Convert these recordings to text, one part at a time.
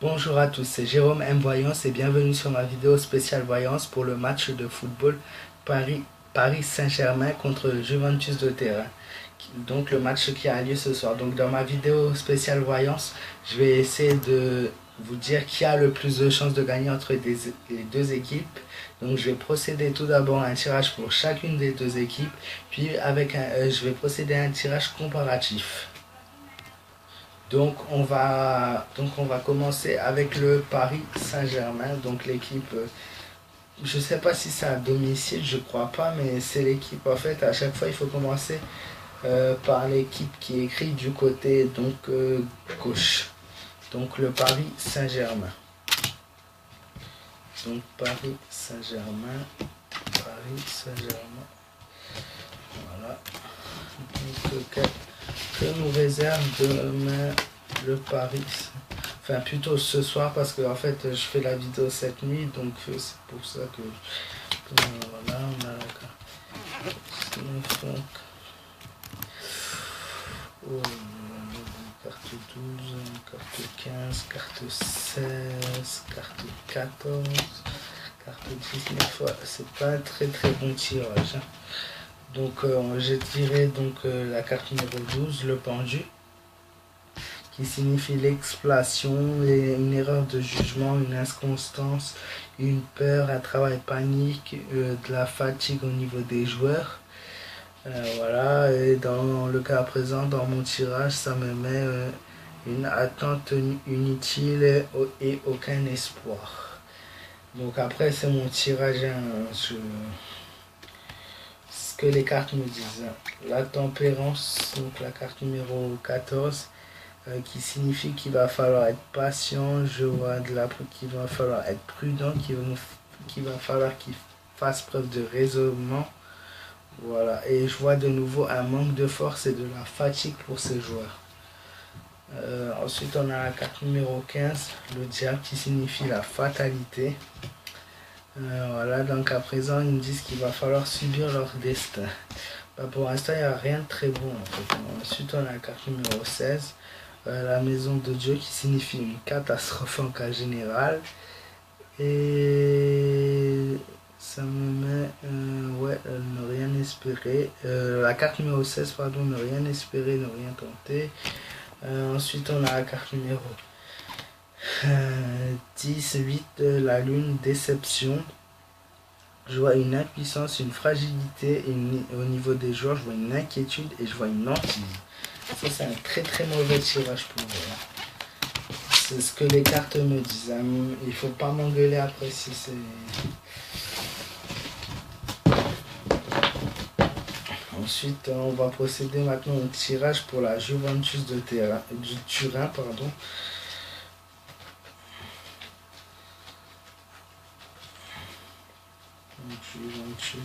Bonjour à tous, c'est Jérôme M. Voyance et bienvenue sur ma vidéo spéciale Voyance pour le match de football Paris Saint-Germain contre le Juventus de Turin. Donc le match qui a lieu ce soir. Donc dans ma vidéo spéciale Voyance, je vais essayer de vous dire qui a le plus de chances de gagner entre les deux équipes. Donc je vais procéder tout d'abord à un tirage pour chacune des deux équipes, puis je vais procéder à un tirage comparatif. Donc on va commencer avec le Paris Saint-Germain. Donc l'équipe, je sais pas si c'est à domicile, je crois pas, mais c'est l'équipe en fait. À chaque fois, il faut commencer par l'équipe qui est écrite du côté gauche. Donc le Paris Saint-Germain. Donc Paris Saint-Germain, Paris Saint-Germain. Voilà. Donc que nous réserve demain le Paris, enfin plutôt ce soir, parce que en fait je fais la vidéo cette nuit, donc c'est pour ça que voilà, on a la carte 12, carte 15, carte 16, carte 14, carte 19. Ouais, c'est pas un très bon tirage, hein. Donc j'ai tiré la carte numéro 12, le pendu, qui signifie l'explosion, une erreur de jugement, une inconstance, une peur, un travail panique, de la fatigue au niveau des joueurs. Voilà, et dans le cas présent, dans mon tirage, ça me met une attente inutile et aucun espoir. Donc après, c'est mon tirage, hein, ce que les cartes me disent. La tempérance, donc la carte numéro 14, qui signifie qu'il va falloir être patient, je vois qu'il va falloir être prudent, qu'il va falloir qu'il fasse preuve de raisonnement. Voilà, et je vois de nouveau un manque de force et de la fatigue pour ces joueurs. Ensuite, on a la carte numéro 15, le diable, qui signifie la fatalité. Voilà, donc à présent, ils me disent qu'il va falloir subir leur destin. Bah, pour l'instant, il n'y a rien de très bon en fait. Ensuite, on a la carte numéro 16, la maison de Dieu, qui signifie une catastrophe en cas général. Et ça me met ne rien espérer. La carte numéro 16, pardon, ne rien espérer, ne rien tenter. Ensuite, on a la carte numéro 10, 8, la lune, déception. Je vois une impuissance, une fragilité, au niveau des joueurs, je vois une inquiétude et je vois une hantise. Ça, c'est un très mauvais tirage pour vous. C'est ce que les cartes me disent. Il faut pas m'engueuler après si c'est... Ensuite, on va procéder maintenant au tirage pour la Juventus de Turin, pardon. Juventus.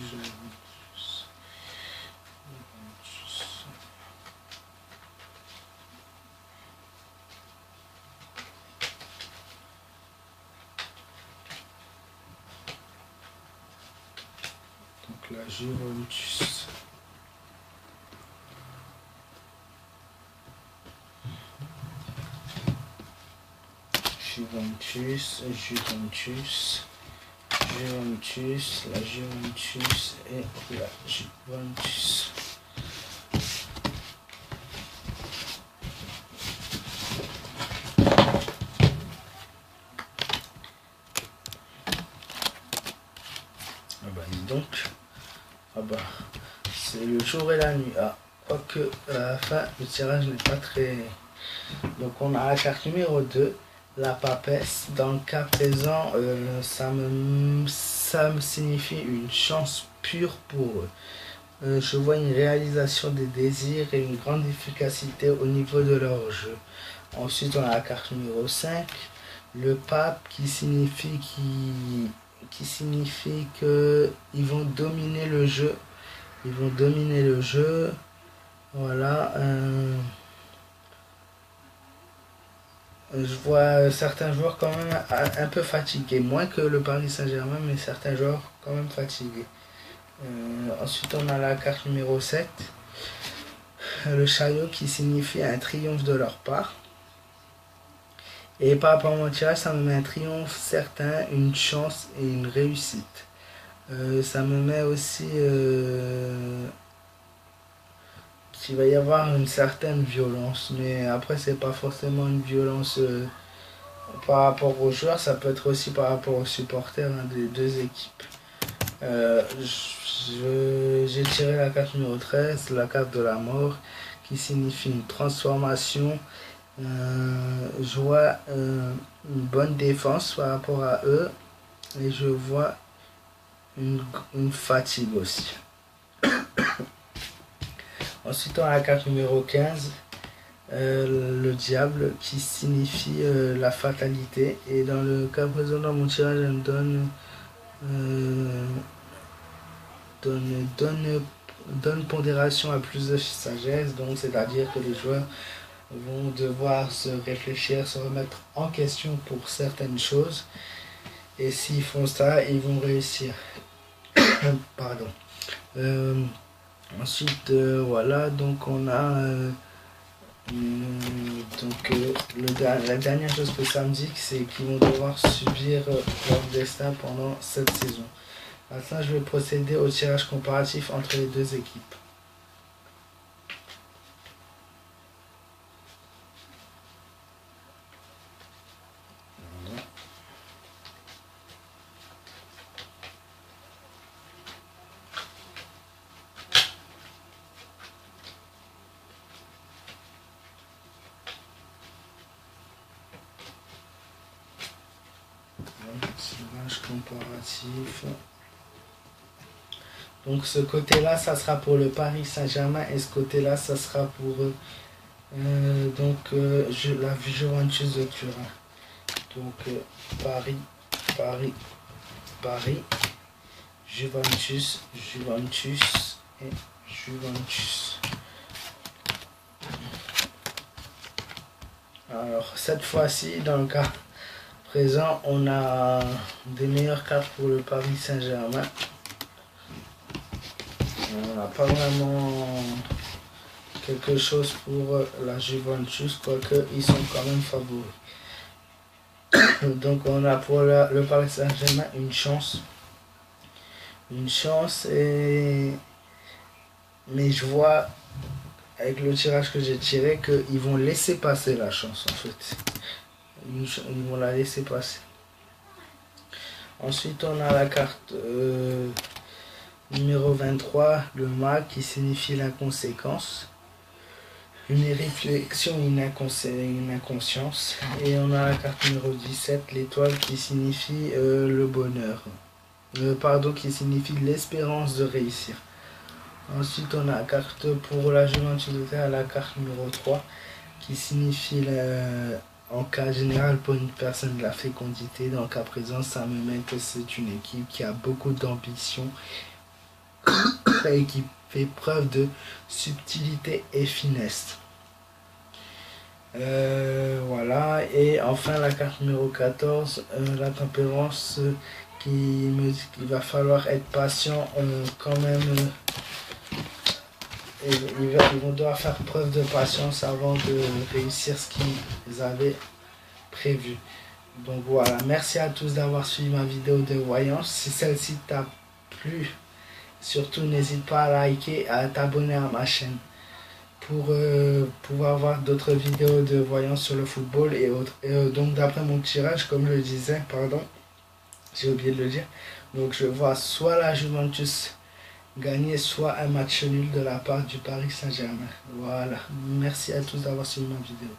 Donc la Juventus. Juventus, la Juventus et la Juventus. Ah bah dis donc, ah bah c'est le jour et la nuit. Ah, quoique à la fin le tirage n'est pas très... Donc on a la carte numéro 2, la papesse. Dans le cas présent, ça me signifie une chance pure pour eux. Je vois une réalisation des désirs et une grande efficacité au niveau de leur jeu. Ensuite, on a la carte numéro 5, le pape, qui signifie qu'ils vont dominer le jeu. Ils vont dominer le jeu. Voilà. Je vois certains joueurs quand même un peu fatigués, moins que le Paris Saint-Germain, mais certains joueurs quand même fatigués. Ensuite, on a la carte numéro 7, le chariot, qui signifie un triomphe de leur part. Et par rapport à mon tirage, ça me met un triomphe certain, une chance et une réussite. Ça me met aussi qu'il va y avoir une certaine violence, mais après c'est pas forcément une violence par rapport aux joueurs, ça peut être aussi par rapport aux supporters des deux équipes. J'ai tiré la carte numéro 13, la carte de la mort, qui signifie une transformation. Je vois une bonne défense par rapport à eux, et je vois une fatigue aussi. Ensuite, on a la carte numéro 15, le diable, qui signifie la fatalité. Et dans le cas présent, dans mon tirage, elle me donne pondération à plus de sagesse. Donc, c'est-à-dire que les joueurs vont devoir se réfléchir, se remettre en question pour certaines choses. Et s'ils font ça, ils vont réussir. Pardon. Ensuite, voilà, donc on a la dernière chose que ça me dit, c'est qu'ils vont devoir subir leur destin pendant cette saison. Maintenant, je vais procéder au tirage comparatif entre les deux équipes. Tirage comparatif. Donc ce côté-là, ça sera pour le Paris Saint-Germain et ce côté-là, ça sera pour la Juventus de Turin. Donc Paris, Juventus et Juventus. Alors cette fois-ci, dans le cas présent, on a des meilleures cartes pour le Paris Saint-Germain. On n'a pas vraiment quelque chose pour la Juventus, quoique ils sont quand même favoris. Donc on a pour le Paris Saint-Germain une chance. Mais je vois avec le tirage que j'ai tiré qu'ils vont laisser passer la chance en fait. Ils vont la laisser passer. Ensuite on a la carte numéro 23, le mât, qui signifie l'inconséquence, une réflexion, une inconscience. Et on a la carte numéro 17, l'étoile, qui signifie le bonheur. Qui signifie l'espérance de réussir. Ensuite, on a la carte pour la Juventus de Terre, la carte numéro 3, qui signifie en cas général pour une personne de la fécondité. Dans le cas présent, ça me met que c'est une équipe qui a beaucoup d'ambition et qui fait preuve de subtilité et finesse. Voilà, et enfin la carte numéro 14, la tempérance, qui me dit qu'il va falloir être patient quand même. Ils vont devoir faire preuve de patience avant de réussir ce qu'ils avaient prévu. Donc voilà, merci à tous d'avoir suivi ma vidéo de voyance. Si celle-ci t'a plu, surtout n'hésite pas à liker et à t'abonner à ma chaîne pour pouvoir voir d'autres vidéos de voyance sur le football et autres. Donc d'après mon tirage, comme je le disais, pardon, j'ai oublié de le dire, donc je vois soit la Juventus gagner, soit un match nul de la part du Paris Saint-Germain. Voilà, merci à tous d'avoir suivi ma vidéo.